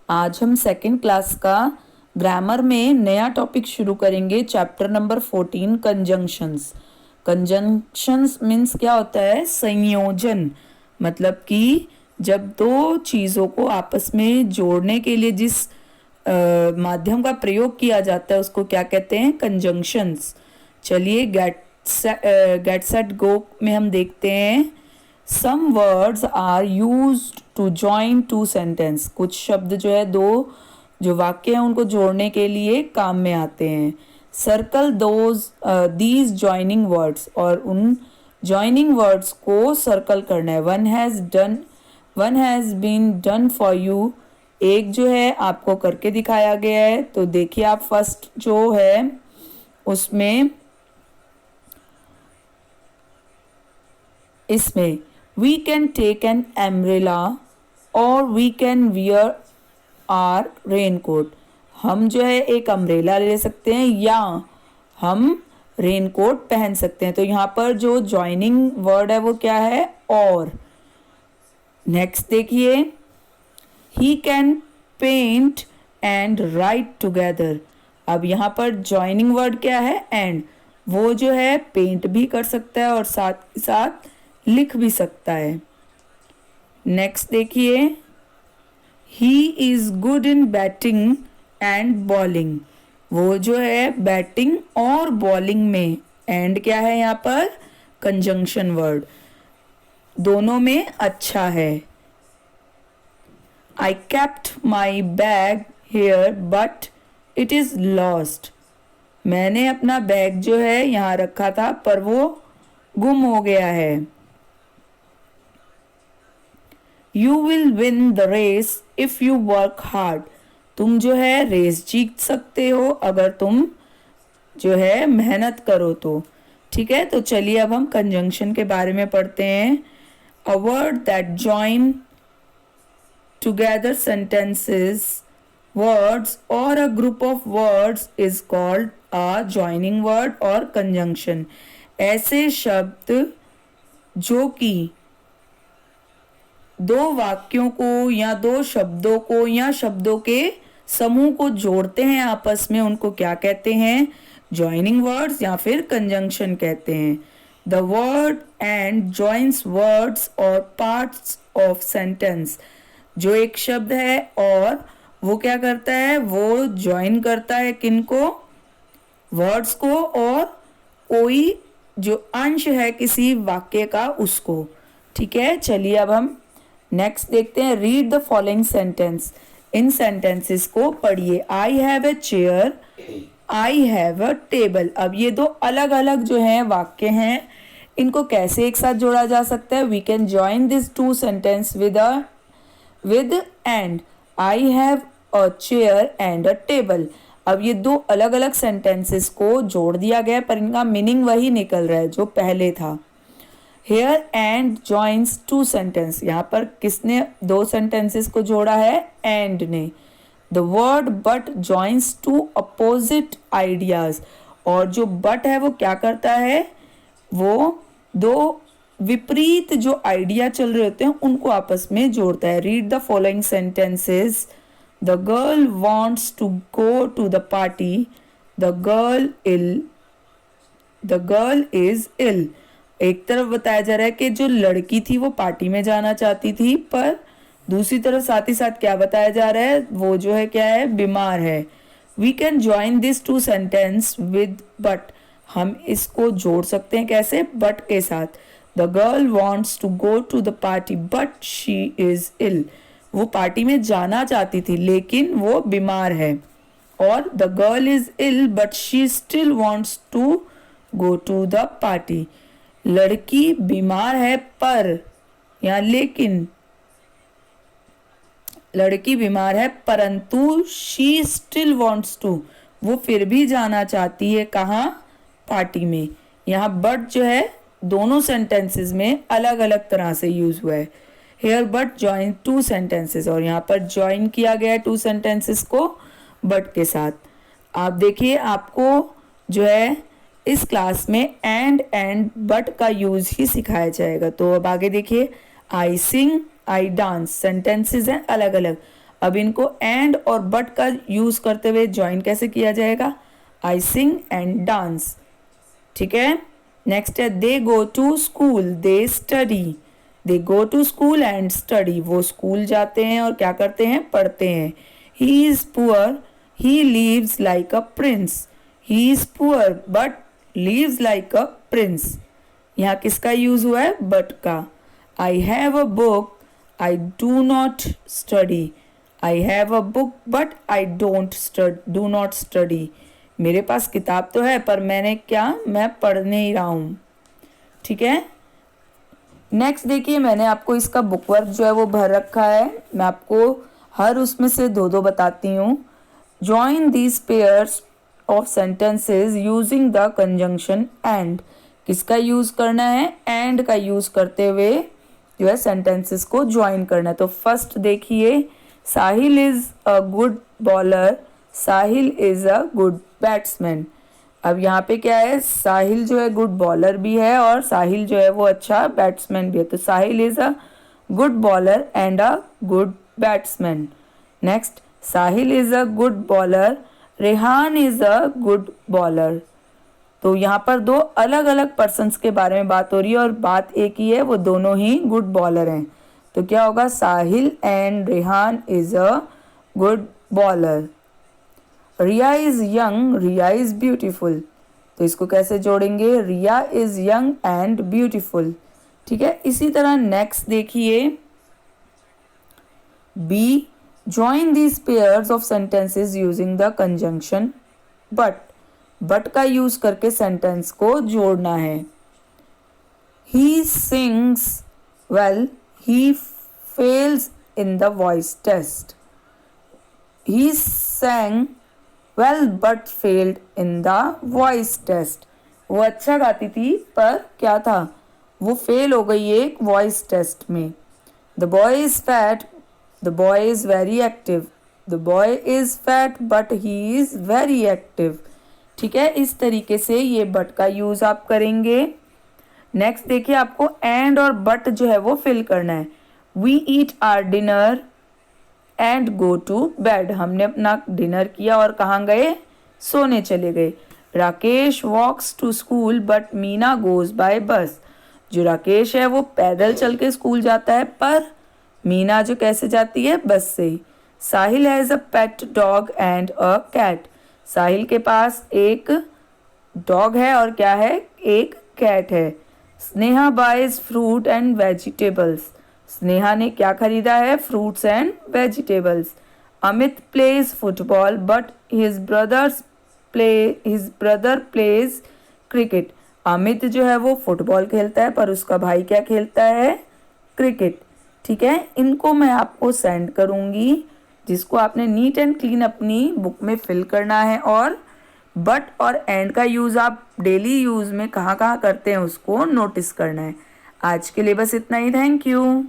आज हम second class का ग्रामर में नया टॉपिक शुरू करेंगे। Chapter number 14 conjunctions. Conjunctions means क्या होता है? संयोजन। मतलब कि जब दो चीज़ों को आपस में जोड़ने के लिए जिस माध्यम का प्रयोग किया जाता है उसको क्या कहते हैं? कंजंक्शंस। चलिए गेट सेट गो में हम देखते हैं। Some words are used to join two sentence. कुछ शब्द जो है दो जो वाक्य हैं उनको जोड़ने के लिए काम में आते हैं। Circle those these joining words, और उन जॉइनिंग वर्ड्स को सर्कल करना है। One has been done for you. एक जो है आपको करके दिखाया गया है। तो देखिए आप फर्स्ट जो है उसमें इसमें we can take an umbrella और we can wear a raincoat. हम जो है एक अम्ब्रेला ले सकते हैं या हम रेनकोट पहन सकते हैं। तो यहाँ पर जो जॉइनिंग वर्ड है वो क्या है? और। नेक्स्ट देखिए, he can paint and write together. अब यहाँ पर जॉइनिंग वर्ड क्या है? एंड। वो जो है पेंट भी कर सकता है और साथ साथ लिख भी सकता है। नेक्स्ट देखिए, he is good in batting and bowling. वो जो है बैटिंग और बॉलिंग में, एंड क्या है यहाँ पर? Conjunction word. दोनों में अच्छा है। I kept my bag here but it is lost. मैंने अपना बैग जो है यहाँ रखा था पर वो गुम हो गया है। You will win the race if you work hard. तुम जो है रेस जीत सकते हो अगर तुम जो है मेहनत करो तो। ठीक है, तो चलिए अब हम कंजंक्शन के बारे में पढ़ते हैं। A word that join together sentences, words और a group of words is called a joining word और कंजंक्शन। ऐसे शब्द जो कि दो वाक्यों को या दो शब्दों को या शब्दों के समूह को जोड़ते हैं आपस में, उनको क्या कहते हैं? जॉइनिंग वर्ड्स या फिर कंजंक्शन कहते हैं। The word and joins words और पार्ट्स ऑफ सेंटेंस। जो एक शब्द है और वो क्या करता है? वो ज्वाइन करता है किनको? वर्ड्स को, और कोई जो अंश है किसी वाक्य का उसको। ठीक है, चलिए अब हम नेक्स्ट देखते हैं। Read the following sentence. In sentences को पढ़िए। I have a chair, I have a table. अब ये दो अलग अलग जो हैं वाक्य हैं, इनको कैसे एक साथ जोड़ा जा सकता है? We can join this two sentence with and. I have a chair and a table. अब ये दो अलग अलग सेंटेंसेस को जोड़ दिया गया पर इनका मीनिंग वही निकल रहा है जो पहले था। Here and joins two sentence. यहाँ पर किसने दो सेंटेंसेस को जोड़ा है? एंड ने। The word but joins two opposite ideas. और जो बट है वो क्या करता है? वो दो विपरीत जो आइडिया चल रहे होते हैं उनको आपस में जोड़ता है। Read the following sentences. The girl wants to go to the party, the girl is ill. एक तरफ बताया जा रहा है कि जो लड़की थी वो पार्टी में जाना चाहती थी, पर दूसरी तरफ साथ ही साथ क्या बताया जा रहा है? वो जो है क्या है? बीमार है। We can join this two sentence with but. हम इसको जोड़ सकते हैं कैसे? बट के साथ। The girl wants to go to the party but she is ill. वो पार्टी में जाना चाहती थी लेकिन वो बीमार है। और the girl is ill but she still wants to go to the party. लड़की बीमार है पर, या लेकिन लड़की बीमार है परंतु शी स्टिल वॉन्ट्स टू, वो फिर भी जाना चाहती है। कहाँ? पार्टी में। यहाँ बट जो है दोनों सेंटेंसेस में अलग अलग तरह से यूज हुआ है। Here but join two sentences, और यहाँ पर जॉइन किया गया है टू सेंटेंसेस को बट के साथ। आप देखिए आपको जो है इस क्लास में एंड बट का यूज ही सिखाया जाएगा। तो अब आगे देखिए। आई सिंग, आई डांस। सेंटेंसेस हैं अलग अलग। अब इनको एंड और बट का यूज करते हुए ज्वाइन कैसे किया जाएगा? I sing and dance. ठीक है, नेक्स्ट है they go to school, they study. They go to school and study, वो स्कूल जाते हैं और क्या करते हैं? पढ़ते हैं। He is poor, he lives like a prince. He is poor but lives like a prince. यहाँ किसका यूज हुआ है? बट का। I have a book, I do not study. I have a book but I do not study. मेरे पास किताब तो है पर मैं पढ़ नहीं रहा हूँ। ठीक है, नेक्स्ट देखिए, मैंने आपको इसका बुक वर्क जो है वो भर रखा है। मैं आपको हर उसमें से दो दो बताती हूँ। Join these pairs of sentences using the conjunction and. किसका यूज करना है? एंड का यूज करते हुए जो है सेंटेंसेस को ज्वाइन करना है। तो फर्स्ट देखिए, Sahil is a good bowler, Sahil is a good batsman. अब यहाँ पे क्या है? साहिल जो है गुड बॉलर भी है और साहिल जो है वो अच्छा बैट्समैन भी है। तो Sahil is a good bowler and a good batsman. Next, Sahil is a good bowler, Rehan is a good bowler. तो यहाँ पर दो अलग अलग पर्सन्स के बारे में बात हो रही है और बात एक ही है, वो दोनों ही गुड बॉलर हैं। तो क्या होगा? Sahil and Rehan is a good bowler. Riya is young, Riya is beautiful. तो इसको कैसे जोड़ेंगे? Riya is young and beautiful. ठीक है, इसी तरह नेक्स्ट देखिए, b, join these pairs of sentences using the conjunction but. But का यूज करके सेंटेंस को जोड़ना है। He sings well, he fails in the voice test. He sang well but failed in the voice test. वो अच्छा गाती थी पर क्या था? वो फेल हो गई एक वॉइस टेस्ट में। The boy is fat, the boy is very active. The boy is fat but he is very active. ठीक है, इस तरीके से ये बट का यूज आप करेंगे। नेक्स्ट देखिए, आपको एंड और बट जो है वो फिल करना है। We eat our dinner and go to bed. हमने अपना डिनर किया और कहाँ गए? सोने चले गए। Rakesh walks to school but Meena goes by bus. जो राकेश है वो पैदल चल के स्कूल जाता है पर मीना जो कैसे जाती है? बस से। Sahil has a pet dog and a cat. Sahil के पास एक डॉग है और क्या है? एक कैट है। Sneha buys fruit and vegetables. Sneha ने क्या खरीदा है? Fruits and vegetables. Amit plays football but his brother plays cricket. Amit जो है वो फुटबॉल खेलता है पर उसका भाई क्या खेलता है? क्रिकेट। ठीक है, इनको मैं आपको सेंड करूंगी, जिसको आपने नीट एंड क्लीन अपनी बुक में फिल करना है। और बट और एंड का यूज़ आप डेली यूज़ में कहाँ कहाँ करते हैं उसको नोटिस करना है। आज के लिए बस इतना ही। Thank you.